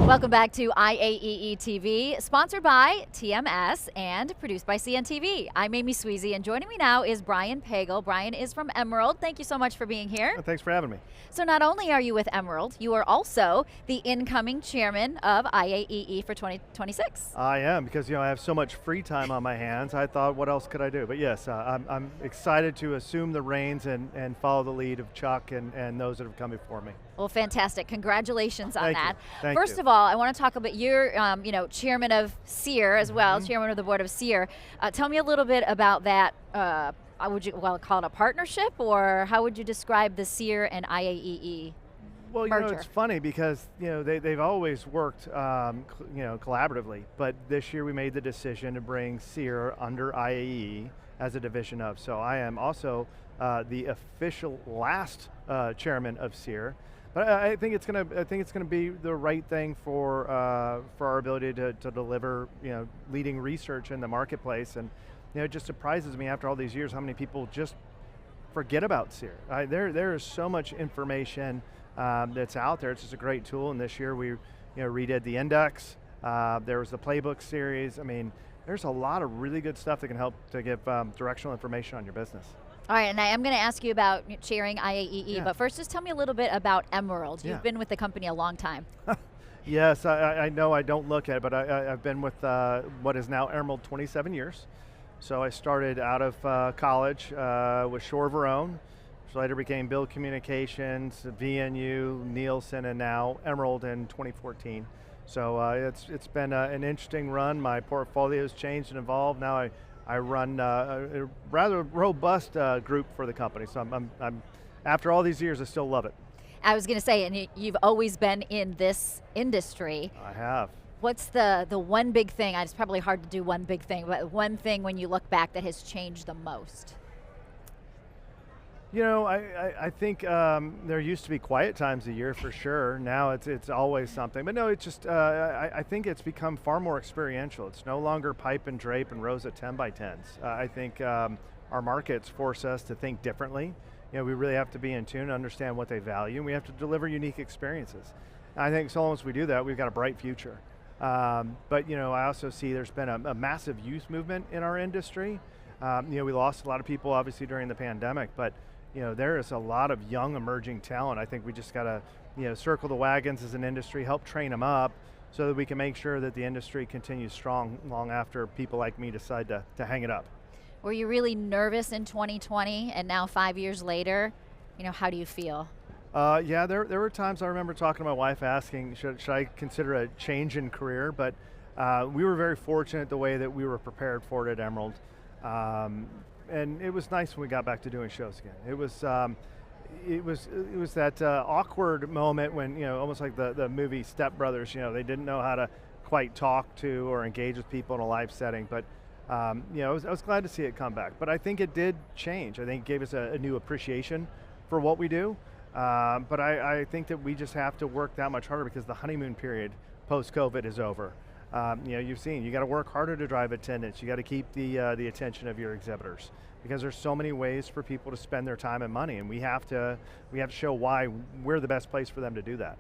Welcome back to IAEE TV, sponsored by TMS and produced by CNTV. I'm Amy Sweezy, and joining me now is Brian Pagel. Brian is from Emerald. Thank you so much for being here. Well, thanks for having me. So not only are you with Emerald, you are also the incoming chairman of IAEE for 2026. I am, because I have so much free time on my hands. I thought, what else could I do? But yes, I'm excited to assume the reins and follow the lead of Chuck and those that have come before me. Well, fantastic. Congratulations on Thank that. you. Thank First you. of all, I want to talk about you're, chairman of SEER as well, chairman of the board of SEER. Tell me a little bit about that. Would you call it a partnership, or how would you describe the SEER and IAEE? Well, merger? it's funny because they've always worked collaboratively, but this year we made the decision to bring SEER under IAEE as a division of. So I am also the official last chairman of SEER. But I think it's going to be the right thing for our ability to deliver leading research in the marketplace. And it just surprises me after all these years how many people just forget about SEER. There is so much information that's out there. It's just a great tool. And this year we redid the index. There was the playbook series. I mean, there's a lot of really good stuff that can help to give directional information on your business. All right, and I am going to ask you about chairing IAEE, Yeah. but first just tell me a little bit about Emerald. Yeah. You've been with the company a long time. Yes, I know I don't look at it, but I've been with what is now Emerald 27 years. So I started out of college with Shore Verone, which later became Bill Communications, VNU, Nielsen, and now Emerald in 2014. So it's been an interesting run. My portfolio's changed and evolved. Now I run a rather robust group for the company. So I'm after all these years, I still love it. I was going to say, and you've always been in this industry. I have. What's the one big thing? It's probably hard to do one big thing, but one thing when you look back that has changed the most? I think there used to be quiet times a year for sure. Now it's always something. But no, it's just, I think it's become far more experiential. It's no longer pipe and drape and rows of 10 by 10s. I think our markets force us to think differently. We really have to be in tune to understand what they value, and we have to deliver unique experiences. And I think so long as we do that, we've got a bright future. But I also see there's been a massive youth movement in our industry. We lost a lot of people obviously during the pandemic, but there is a lot of young emerging talent. I think we just got to circle the wagons as an industry, help train them up so that we can make sure that the industry continues strong long after people like me decide to hang it up. Were you really nervous in 2020, and now 5 years later, how do you feel? Yeah, there were times I remember talking to my wife asking, should I consider a change in career? But we were very fortunate the way that we were prepared for it at Emerald. And it was nice when we got back to doing shows again. It was that awkward moment when almost like the movie Step Brothers. They didn't know how to quite talk to or engage with people in a live setting. But I was glad to see it come back. But I think it did change. I think it gave us a new appreciation for what we do. But I think that we just have to work that much harder because the honeymoon period post-COVID is over. You've seen, you got to work harder to drive attendance. You got to keep the attention of your exhibitors because there's so many ways for people to spend their time and money, and we have to show why we're the best place for them to do that.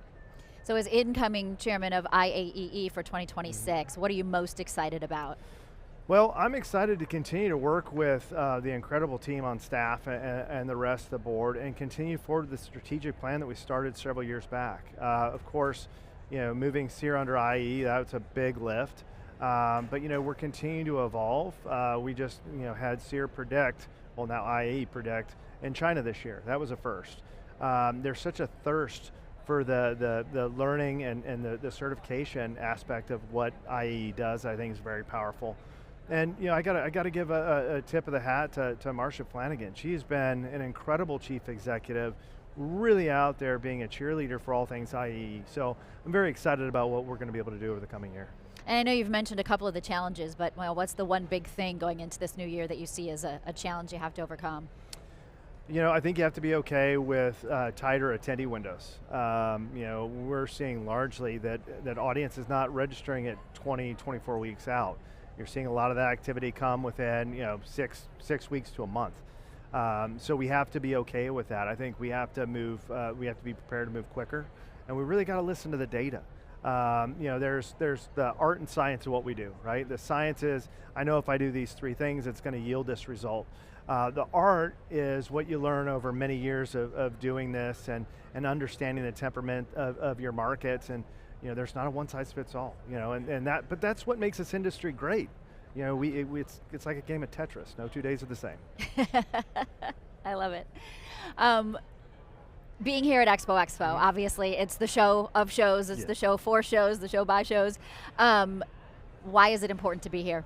So as incoming chairman of IAEE for 2026, what are you most excited about? Well, I'm excited to continue to work with the incredible team on staff and the rest of the board and continue forward the strategic plan that we started several years back. Of course, moving SEER under IAEE, that's a big lift. But we're continuing to evolve. We just had SEER predict, well now IAEE predict, in China this year. That was a first. There's such a thirst for the learning and the certification aspect of what IAEE does. I think is very powerful. And I got to give a tip of the hat to Marcia Flanagan. She's been an incredible chief executive, really out there being a cheerleader for all things IAEE. So I'm very excited about what we're going to be able to do over the coming year. And I know you've mentioned a couple of the challenges, but what's the one big thing going into this new year that you see as a challenge you have to overcome? I think you have to be okay with tighter attendee windows. We're seeing largely that audience is not registering at 24 weeks out. You're seeing a lot of that activity come within 6 weeks to a month. So we have to be okay with that. I think we have to move. We have to be prepared to move quicker, and we really got to listen to the data. There's the art and science of what we do, right? The science is, I know if I do these three things, it's going to yield this result. The art is what you learn over many years of doing this and understanding the temperament of your markets, and there's not a one size fits all, but that's what makes this industry great. It's like a game of Tetris, no 2 days are the same. I love it. Being here at Expo, obviously it's the show of shows, it's the show for shows, the show by shows. Why is it important to be here?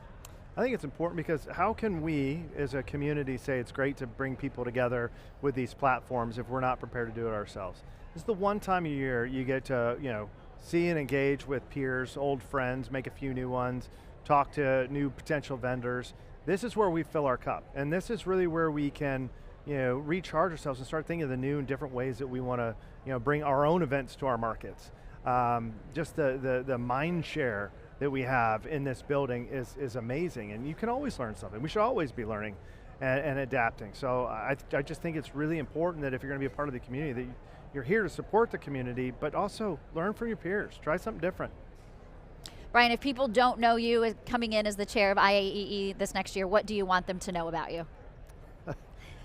I think it's important because how can we as a community say it's great to bring people together with these platforms if we're not prepared to do it ourselves? This is the one time a year you get to see and engage with peers, old friends, make a few new ones, talk to new potential vendors. This is where we fill our cup, and this is really where we can recharge ourselves and start thinking of the new and different ways that we want to bring our own events to our markets. Just the mind share that we have in this building is amazing, and you can always learn something. We should always be learning and adapting. So I just think it's really important that if you're going to be a part of the community, that you're here to support the community, but also learn from your peers, try something different. Brian, if people don't know you as coming in as the chair of IAEE this next year, what do you want them to know about you?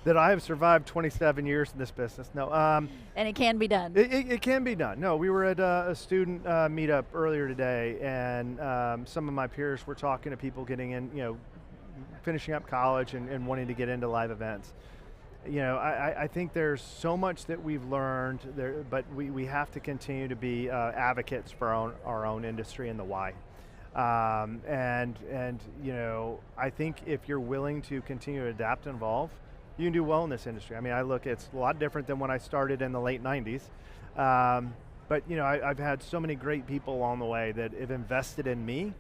That I have survived 27 years in this business. No. And it can be done. It can be done. No, we were at a student meetup earlier today, and some of my peers were talking to people getting in, finishing up college and wanting to get into live events. I think there's so much that we've learned there, but we have to continue to be advocates for our own industry and the why. I think if you're willing to continue to adapt and evolve, you can do well in this industry. I mean, it's a lot different than when I started in the late 90s. But I've had so many great people along the way that have invested in me.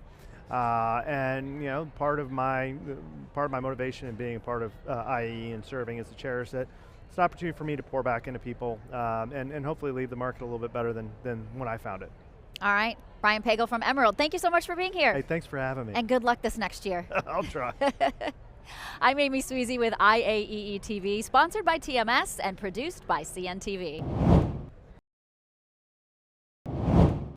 Part of my motivation in being a part of IAEE and serving as the chair is that it's an opportunity for me to pour back into people and hopefully leave the market a little bit better than when I found it. All right, Brian Pagel from Emerald, thank you so much for being here. Hey, thanks for having me. And good luck this next year. I'll try. I'm Amy Sweezy with IAEE TV, sponsored by TMS and produced by CNTV.